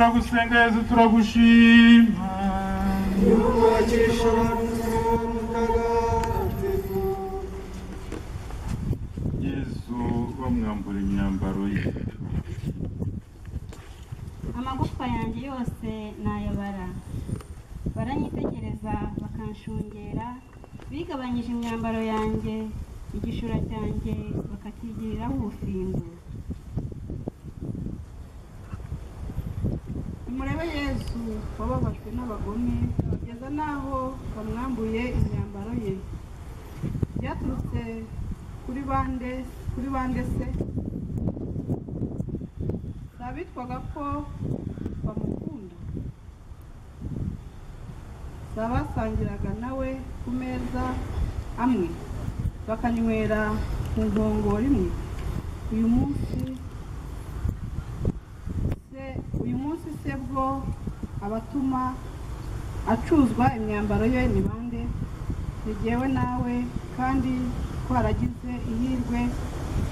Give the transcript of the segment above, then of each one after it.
turagusenga Yesu turagushima yubakisha mutagatifu Yesu bamwambura imyambaro ye amagufa yanjye yose nayabara baranyitegereza bakanshungera bigabanyije imyambaro yanjye igishura cyanjye bakakigiriraho ubufindo nimurebe Yesu wababajwe n'abagome kugeza n'aho bamwambuye imyambaro ye byaturutse kuri bande se sabitwaga ko bamukunda sabasangiraga nawe ku meza amwe bakanywera ku nkongoro imwe uyu munsi se bwo abatuma acuzwa imyambaro ye ni bande ni jyewe nawe kandi twaragize ihirwe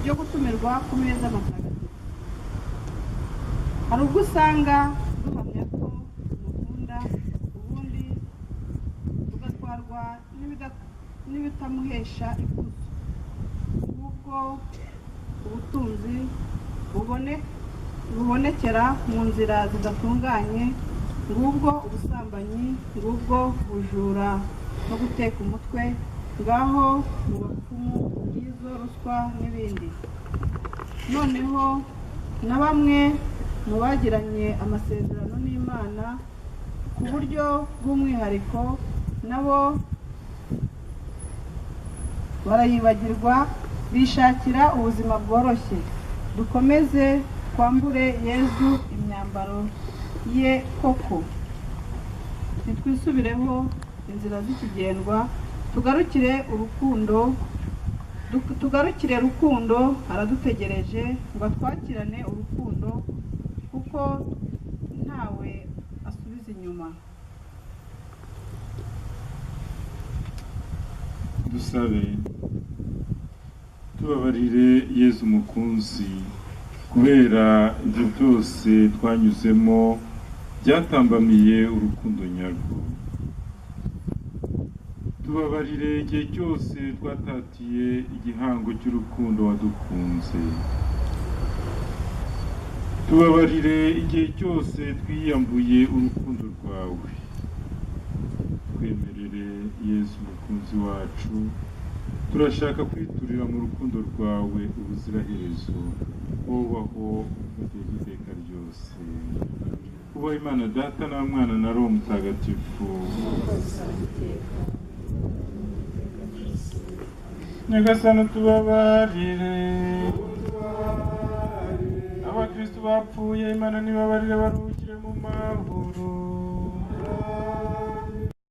ryo gutumirwa ku meza matagatifu hari ubwo usanga duhamya ko mukunda ubundi tugatwarwa n'ibitamuhesha ikuzo ngubwo ubutunzi bubonekera mu nzira zidatunganye ngubwo ubusambanyi ngubwo ubujura no guteka umutwe ngaho mu bapfumu bw'izo ruswa n'ibindi noneho na bamwe mu bagiranye amasezerano n'Imana ku buryo bw'umwihariko nabo barayibagirwa bishakira ubuzima bworoshye dukomeze twambure Yesu imyambaro ye koko nitwisubireho inzira z'ikigendwa tugarukire rukundo aradutegereje ngo atwakirane urukundo kuko ntawe asubiza inyuma dusabe tubabarire Yesu mukunzi kubera ibyo byose twanyuzemo byatambamiye urukundo nyarwo tubabarire igihe cyose twatatiye igihango cy'urukundo wadukunze tubabarire igihe cyose twiyambuye urukundo rwawe twemerere Yesu mukunzi wacu turashaka kwiturira mu rukundo rwawe ubuziraherezo wobaho mugeze iteka ryose ubaho Imana Data na Mwana na Roho Mutagatifu Nyagasani tubabarire abakristo bapfuye Imana nibabarire baruhukire mu mahoro